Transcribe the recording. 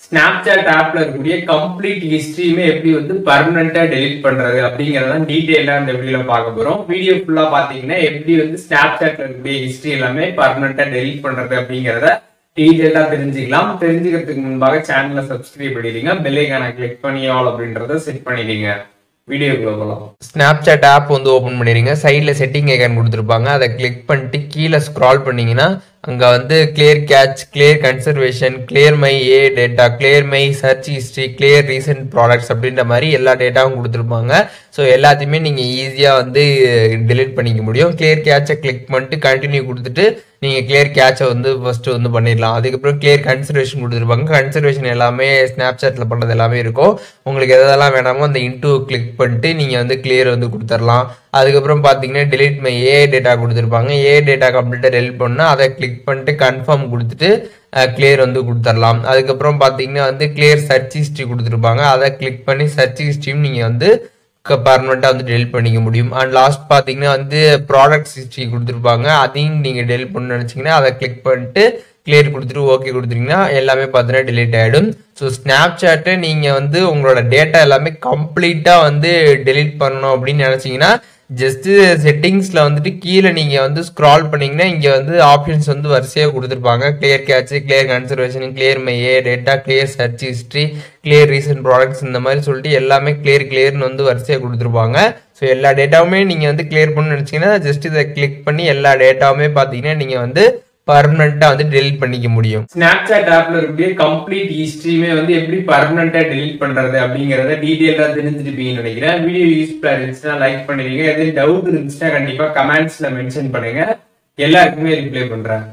Snapchat ஆப்ல இருக்கக்கூடிய complete ஹிஸ்டரியுமே எப்படி வந்து பர்மனண்டா டெலிட் பண்றது அப்படிங்கறத டீடைலா இந்த வீடியோல பார்க்க போறோம். வீடியோ ஃபுல்லா பாத்தீங்கன்னா எப்படி வந்து ஸ்னாப்சாட்ல இருக்கக்கூடிய ஹிஸ்டரி எல்லாமே பர்மனண்டா டெலிட் பண்றது அப்படிங்கறத டீடைலா தெரிஞ்சுக்கலாம். தெரிஞ்சுக்கிறதுக்கு முன்பாக சேனலை சப்ஸ்கிரைப் பண்ணிடுங்க, பெல் ஐகானை கிளிக் பண்ணி ஆல் அப்படின்றத செட் பண்ணிடுங்க. வீடியோக்குள்ள போகலாம். ஸ்னாப்சாட் ஆப் வந்து ஓப்பன் பண்ணிடுங்க. சைடில் செட்டிங் ஐகான் கொடுத்துருப்பாங்க, அதை கிளிக் பண்ணிட்டு கீழே ஸ்க்ரால் பண்ணிங்கன்னா அங்கே வந்து clear cache, clear conversation, clear my A data, clear my search history, clear recent products அப்படின்ற மாதிரி எல்லா டேட்டாவும் கொடுத்துருப்பாங்க. ஸோ எல்லாத்தையுமே நீங்கள் ஈஸியாக வந்து டெலிட் பண்ணிக்க முடியும். கிளியர் கேட்சை கிளிக் பண்ணிட்டு கண்டினியூ கொடுத்துட்டு நீங்கள் கிளியர் கேட்சை வந்து ஃபர்ஸ்ட் வந்து பண்ணிடலாம். அதுக்கப்புறம் கிளியர் கன்சர்வேஷன் கொடுத்துருப்பாங்க. கன்சர்வேஷன் எல்லாமே ஸ்னாப்சாட்டில் பண்ணுறது எல்லாமே இருக்கும். உங்களுக்கு எதெல்லாம் வேணாமோ அந்த இன்டூ கிளிக் பண்ணிட்டு நீங்கள் வந்து கிளியர் வந்து கொடுத்துடலாம். அதுக்கப்புறம் பார்த்தீங்கன்னா டெலிட் மை ஏ டேட்டா கொடுத்துருப்பாங்க. ஏ டேட்டா கம்ப்ளீட்டாக டெலிட் பண்ணால் அதை கிளிக் பண்ணிட்டு கன்ஃபார்ம் கொடுத்துட்டு கிளியர் வந்து கொடுத்துடலாம். அதுக்கப்புறம் பார்த்தீங்கன்னா வந்து கிளியர் சர்ச் ஹிஸ்ட்ரி கொடுத்துருப்பாங்க. அதை கிளிக் பண்ணி சர்ச் ஹிஸ்ட்ரியும் நீங்கள் வந்து பர்மனெண்ட்டாக வந்து டெலிட் பண்ணிக்க முடியும். அண்ட் லாஸ்ட் பார்த்தீங்கன்னா வந்து ப்ராடக்ட்ஸ் ஹிஸ்ட்ரி கொடுத்துருப்பாங்க. அதையும் நீங்கள் டெலிட் பண்ண நினச்சிங்கன்னா அதை கிளிக் பண்ணிட்டு கிளியர் கொடுத்துட்டு ஓகே கொடுத்துட்டீங்கன்னா எல்லாமே பார்த்தீங்கன்னா டெலிட் ஆகிடும். ஸோ ஸ்னாப்சாட்டை நீங்கள் வந்து உங்களோட டேட்டா எல்லாமே கம்ப்ளீட்டாக வந்து டெலிட் பண்ணணும் அப்படின்னு நினச்சிங்கன்னா ஜஸ்ட் செட்டிங்ஸில் வந்துட்டு கீழே நீங்கள் வந்து ஸ்க்ரால் பண்ணிங்கன்னா இங்கே வந்து ஆப்ஷன்ஸ் வந்து வரிசையாக கொடுத்துருப்பாங்க. Clear cache, clear conversation, clear my A data, clear search history, clear recent products, இந்த மாதிரி சொல்லிட்டு எல்லாமே கிளியர்னு வந்து வரிசையாக கொடுத்துருப்பாங்க. ஸோ எல்லா டேட்டாவுமே நீங்கள் வந்து கிளியர் பண்ணணும்னு நினச்சிங்கன்னா ஜஸ்ட் இதை கிளிக் பண்ணி எல்லா டேட்டாவுமே பார்த்தீங்கன்னா நீங்கள் வந்து பர்மனண்டா வந்து டெலிட் பண்ணிக்க முடியும். ஸ்னாப்சாட் ஆப்ல இருக்கக்கூடிய கம்ப்ளீட் ஹிஸ்டரியுமே வந்து எப்படி பர்மனண்டா டெலிட் பண்றது அப்படிங்கறத டீடைலா தெரிஞ்சுருப்பீங்கன்னு நினைக்கிறேன். வீடியோ யூஸ்ஃபுல்லா இருந்துச்சுன்னா லைக் பண்ணிடுங்க. எதுவும் டவுட் இருந்துச்சுன்னா கண்டிப்பா கமெண்ட்ஸ்ல மென்ஷன் பண்ணுங்க, எல்லாருக்குமே ரிப்ளை பண்றேன்.